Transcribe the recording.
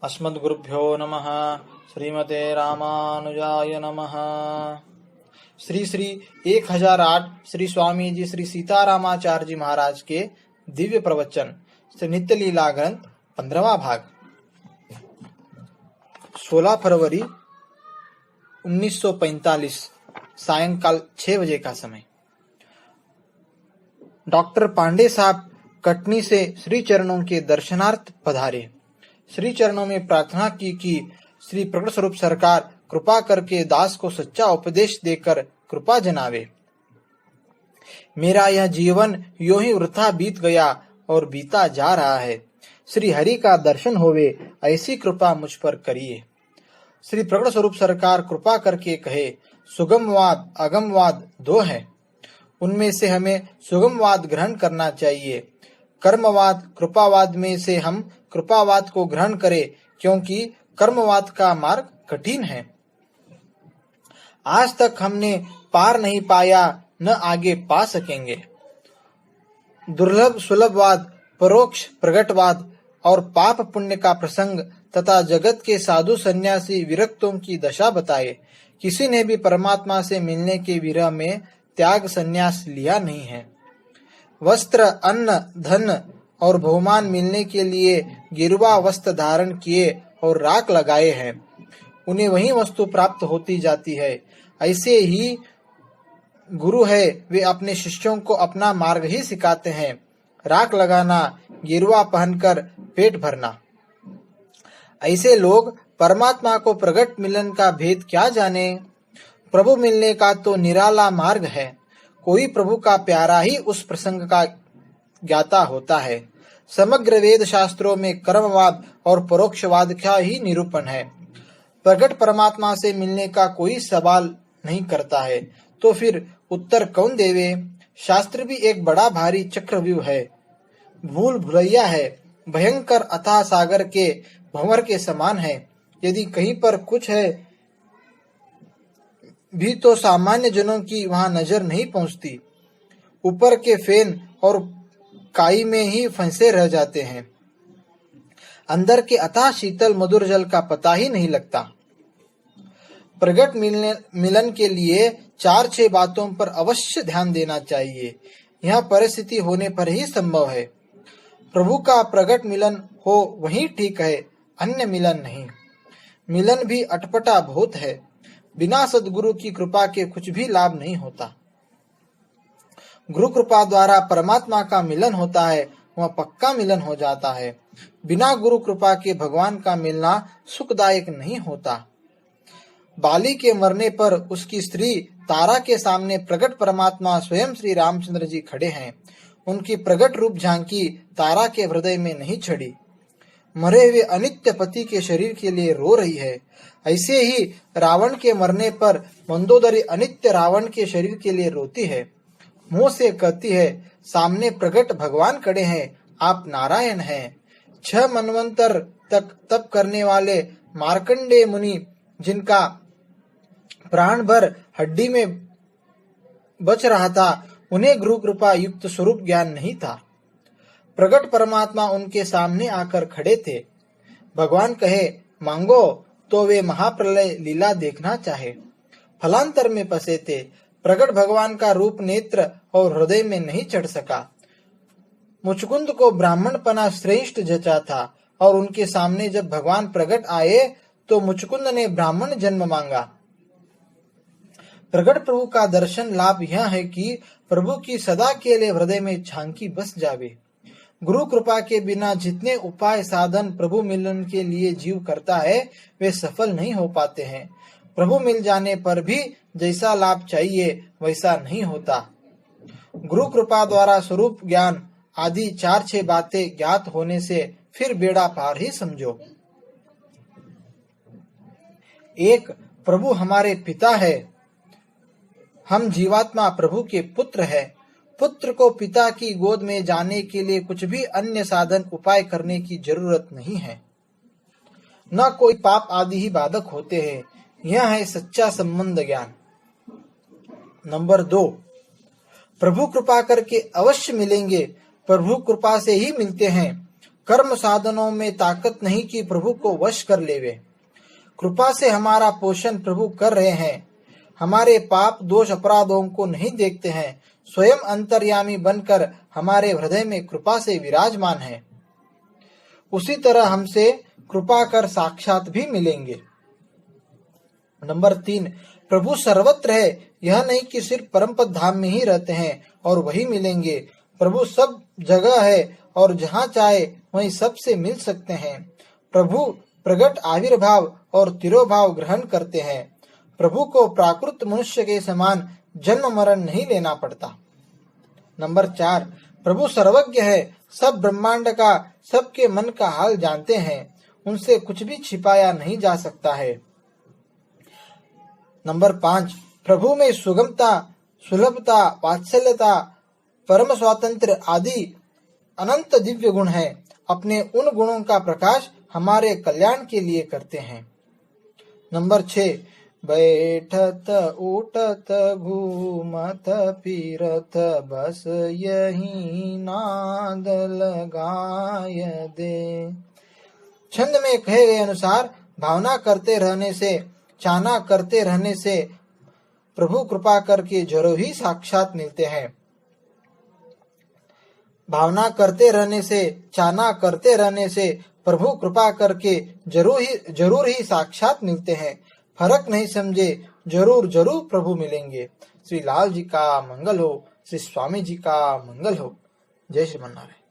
अस्मद्गुरुभ्यो नमः। श्रीमते रामानुजाय नमः। श्री श्री 1008 श्री स्वामी जी श्री सीतारामाचार्य जी महाराज के दिव्य प्रवचन श्री नित्य लीला ग्रंथ 15वां भाग 16 फरवरी 1945 सायंकाल 6 बजे का समय। डॉक्टर पांडे साहब कटनी से श्री चरणों के दर्शनार्थ पधारे। श्री चरणों में प्रार्थना की कि श्री प्रकट स्वरूप सरकार कृपा करके दास को सच्चा उपदेश देकर कृपा जनावे। मेरा यह जीवन यूं ही वृथा बीत गया और बीता जा रहा है। श्री हरि का दर्शन होवे ऐसी कृपा मुझ पर करिए। श्री प्रकट स्वरूप सरकार कृपा करके कहे, सुगमवाद अगमवाद दो है, उनमें से हमें सुगमवाद ग्रहण करना चाहिए। कर्मवाद कृपावाद में से हम कृपावाद को ग्रहण करें, क्योंकि कर्मवाद का मार्ग कठिन है। आज तक हमने पार नहीं पाया, न आगे पा सकेंगे। दुर्लभ सुलभवाद, परोक्ष प्रगटवाद और पाप पुण्य का प्रसंग तथा जगत के साधु सन्यासी विरक्तों की दशा बताए। किसी ने भी परमात्मा से मिलने के विरह में त्याग संन्यास लिया नहीं है। वस्त्र अन्न धन और बहुमान मिलने के लिए गिरवा वस्त्र धारण किए और राख लगाए हैं, उन्हें वही वस्तु प्राप्त होती जाती है। ऐसे ही गुरु है, वे अपने शिष्यों को अपना मार्ग ही सिखाते हैं। राख लगाना, गिरवा पहनकर पेट भरना। ऐसे लोग परमात्मा को प्रगट मिलन का भेद क्या जाने। प्रभु मिलने का तो निराला मार्ग है। कोई प्रभु का प्यारा ही उस प्रसंग का ज्ञाता होता है। समग्र वेद शास्त्रों में कर्मवाद और परोक्षवाद का ही निरूपण है। प्रगट परमात्मा से मिलने का कोई सवाल नहीं करता है, तो फिर उत्तर कौन देवे। शास्त्र भी एक बड़ा भारी चक्रव्यूह है, भूल भुलैया है, भयंकर अथाह सागर के भंवर के समान है। यदि कहीं पर कुछ है भी तो सामान्य जनों की वहां नजर नहीं पहुंचती। ऊपर के फेन और काई में ही फंसे रह जाते हैं। अंदर के अथाह शीतल मधुर जल का पता ही नहीं लगता। प्रगट मिलन के लिए 4-6 बातों पर अवश्य ध्यान देना चाहिए। यह परिस्थिति होने पर ही संभव है। प्रभु का प्रगट मिलन हो वही ठीक है, अन्य मिलन नहीं। मिलन भी अटपटा बहुत है। बिना सद्गुरु की कृपा के कुछ भी लाभ नहीं होता। गुरु कृपा द्वारा परमात्मा का मिलन होता है, वह पक्का मिलन हो जाता है। बिना गुरु कृपा के भगवान का मिलना सुखदायक नहीं होता। बाली के मरने पर उसकी स्त्री तारा के सामने प्रगट परमात्मा स्वयं श्री रामचंद्र जी खड़े हैं। उनकी प्रगट रूप झांकी तारा के हृदय में नहीं चढ़ी। मरे हुए अनित्य पति के शरीर के लिए रो रही है। ऐसे ही रावण के मरने पर मंदोदरी अनित्य रावण के शरीर के लिए रोती है। मुंह से कहती है, सामने प्रगट भगवान खड़े हैं, आप नारायण हैं। 6 मनवंतर तक तप करने वाले मार्कंडेय मुनि, जिनका प्राण भर हड्डी में बच रहा था, उन्हें गुरु कृपा युक्त स्वरूप ज्ञान नहीं था। प्रगट परमात्मा उनके सामने आकर खड़े थे। भगवान कहे, मांगो, तो वे महाप्रलय लीला देखना चाहे। फलांतर में फंसे थे। प्रगट भगवान का रूप नेत्र और हृदय में नहीं चढ़ सका। मुचकुंद को ब्राह्मणपना श्रेष्ठ जचा था और उनके सामने जब भगवान प्रगट आए तो मुचकुंद ने ब्राह्मण जन्म मांगा। प्रगट प्रभु का दर्शन लाभ यह है कि प्रभु की सदा के लिए हृदय में झांकी बस जावे। गुरु कृपा के बिना जितने उपाय साधन प्रभु मिलन के लिए जीव करता है, वे सफल नहीं हो पाते हैं। प्रभु मिल जाने पर भी जैसा लाभ चाहिए वैसा नहीं होता। गुरु कृपा द्वारा स्वरूप ज्ञान आदि 4-6 बातें ज्ञात होने से फिर बेड़ा पार ही समझो। 1. प्रभु हमारे पिता है। हम जीवात्मा प्रभु के पुत्र है। पुत्र को पिता की गोद में जाने के लिए कुछ भी अन्य साधन उपाय करने की जरूरत नहीं है। न कोई पाप आदि ही बाधक होते हैं। यह है सच्चा संबंध ज्ञान। नंबर 2, प्रभु कृपा करके अवश्य मिलेंगे। प्रभु कृपा से ही मिलते हैं। कर्म साधनों में ताकत नहीं कि प्रभु को वश कर लेवे। कृपा से हमारा पोषण प्रभु कर रहे हैं। हमारे पाप दोष अपराधों को नहीं देखते हैं। स्वयं अंतर्यामी बनकर हमारे हृदय में कृपा से विराजमान है। उसी तरह हमसे कृपा कर साक्षात भी मिलेंगे। नंबर 3, प्रभु सर्वत्र है। यह नहीं कि सिर्फ परम पद धाम में ही रहते हैं और वही मिलेंगे। प्रभु सब जगह है और जहाँ चाहे वहीं सबसे मिल सकते हैं। प्रभु प्रगट आविर्भाव और तिरोभाव ग्रहण करते हैं। प्रभु को प्राकृत मनुष्य के समान जन्म मरण नहीं लेना पड़ता। नंबर 4, प्रभु सर्वज्ञ है। सब ब्रह्मांड का, सबके मन का हाल जानते हैं। उनसे कुछ भी छिपाया नहीं जा सकता है। नंबर 5, प्रभु में सुगमता, सुलभता, वात्सल्यता, परम स्वातंत्र आदि अनंत दिव्य गुण है। अपने उन गुणों का प्रकाश हमारे कल्याण के लिए करते हैं। नंबर 6, बैठत उठत घूमत फिरत बस यही नाद लगाय दे। छंद में कहे गए अनुसार भावना करते रहने से, चाहना करते रहने से प्रभु कृपा करके जरूर ही साक्षात मिलते हैं। भावना करते रहने से, चाहना करते रहने से प्रभु कृपा करके जरूर ही साक्षात मिलते हैं। फर्क नहीं समझे, जरूर जरूर प्रभु मिलेंगे। श्री लाल जी का मंगल हो, श्री स्वामी जी का मंगल हो। जय श्री मन्नारायण।